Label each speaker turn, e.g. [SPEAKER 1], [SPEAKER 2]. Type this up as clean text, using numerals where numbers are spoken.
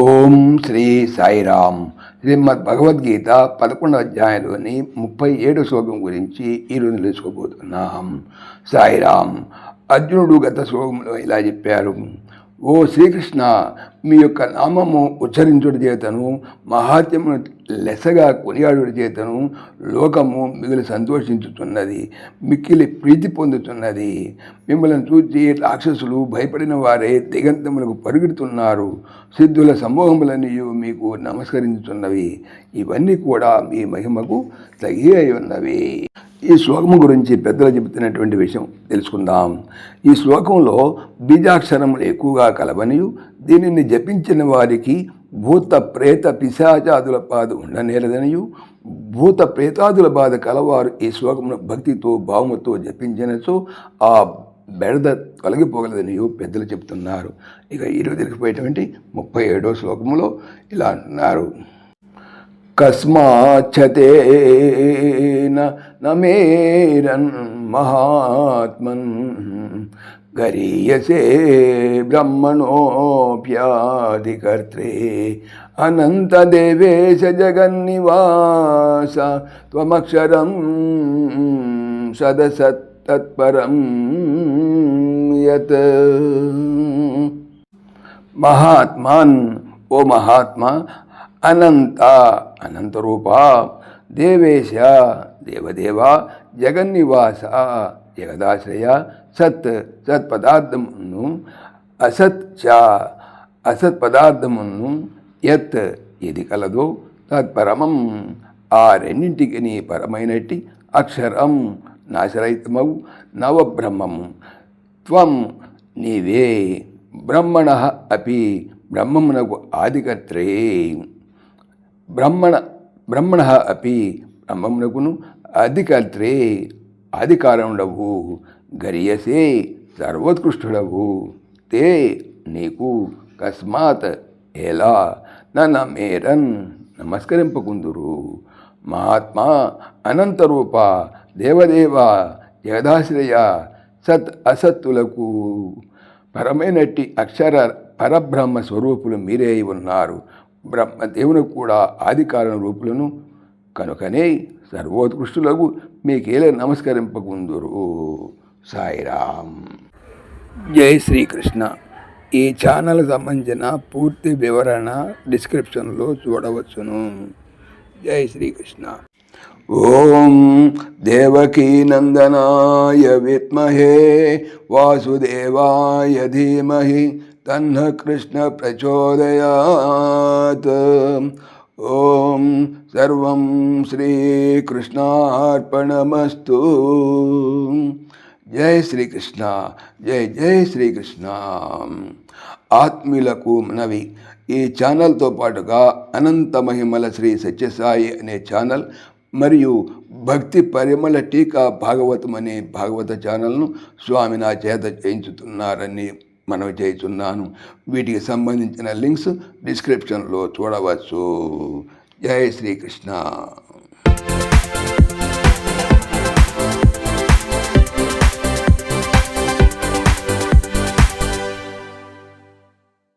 [SPEAKER 1] ఓం శ్రీ సాయిరామ్. శ్రీమద్ భగవద్గీత 11వ అధ్యాయంలోని 37వ శ్లోకం గురించి ఈరోజు తెలుసుకోబోతున్నాం. సాయిరామ్. అర్జునుడు గత శ్లోకంలో ఇలా చెప్పారు: ఓ శ్రీకృష్ణ, మీ యొక్క నామము ఉచ్చరించుడి చేతను, మహాత్మ్యమును లెసగా కొనియాడుడి చేతను లోకము మిగిలి సంతోషించుతున్నది, మిక్కిలి ప్రీతి పొందుతున్నది. మిమ్మల్ని చూచి రాక్షసులు భయపడిన వారే దిగంతములకు పరుగెడుతున్నారు. సిద్ధుల సమూహములని మీకు నమస్కరించుతున్నవి. ఇవన్నీ కూడా మీ మహిమకు తగి అయి ఉన్నవి. ఈ శ్లోకము గురించి పెద్దలు చెబుతున్నటువంటి విషయం తెలుసుకుందాం. ఈ శ్లోకంలో బీజాక్షరములు ఎక్కువగా కలవనియు, దీనిని జపించిన వారికి భూత ప్రేత పిశాచాదుల బాధ ఉండనేరదనియు, భూత ప్రేతాదుల బాధ కలవారు ఈ శ్లోకమును భక్తితో భావముతో జపించినచో ఆ బెడద తొలగిపోగలదనియు పెద్దలు చెబుతున్నారు. ఇక ఈరోజు తెలిసిపోయేటువంటి 37వ శ్లోకములో ఇలా అంటున్నారు: కస్మాచ్చతేన నమేరన్ మహాత్మన్ గరీయసే బ్రహ్మణోప్యాధికర్త్రే అనంతదేవేశ జగన్నివాస త్వమక్షరం సదసత్తత్పరం యత్. మహాత్మాన్, ఓ మహాత్మా, అనంత అనంతరూప, దేవేశ దేవదేవ, జగన్నివాస జగదాశ్రయ, సత్ సత్పదార్థమును, అసత్ చ అసత్ పదార్థమును, యత్ ఇది కలదో, తత్పరమం ఆ రెండింటికి నీ పరమైనట్టి, అక్షరం నాశరహితమవు నవబ్రహ్మము, త్వం నీవే, బ్రహ్మణ అపి బ్రహ్మమునకు ఆదికర్త్రే, బ్రహ్మణ అపి బ్రహ్మమునకును అధికర్త్రే అధికారముడవు, గరియసే సర్వోత్కృష్టుడవు, తే నీకు, కస్మాత్ ఎలా, నమేరన్ నమస్కరింపకుందురు. మహాత్మా, అనంతరూప, దేవదేవ, జగదాశ్రయ, సత్ అసత్తులకు పరమైనట్టి అక్షర పరబ్రహ్మ స్వరూపులు మీరే ఉన్నారు. బ్రహ్మదేవునికి కూడా ఆదికారణ రూపులను కనుకనే సర్వోత్కృష్టులకు మీకేలా నమస్కరింపకుందురు. సాయిరామ్. జై శ్రీకృష్ణ. ఈ ఛానల్ సంబంధించిన పూర్తి వివరణ డిస్క్రిప్షన్లో చూడవచ్చును. జై శ్రీకృష్ణ. ఓం దేవకీ నందనాయ విద్మహే వాసుదేవాయ ధీమహి తన్న కృష్ణ ప్రచోదయాత్. ఓం సర్వం శ్రీకృష్ణార్పణమస్తు. జై శ్రీకృష్ణ. జై జై శ్రీకృష్ణ. ఆత్మీయులకు మనవి, ఈ ఛానల్తో పాటుగా అనంత మహిమల శ్రీ సత్యసాయి అనే ఛానల్ మరియు భక్తి పరిమళ టీకా భాగవతం అనే భాగవత ఛానల్ను స్వామి నా చేత చేయించుతున్నారని మనవి చేస్తున్నాను. వీటికి సంబంధించిన లింక్స్ డిస్క్రిప్షన్లో చూడవచ్చు. జై శ్రీకృష్ణ.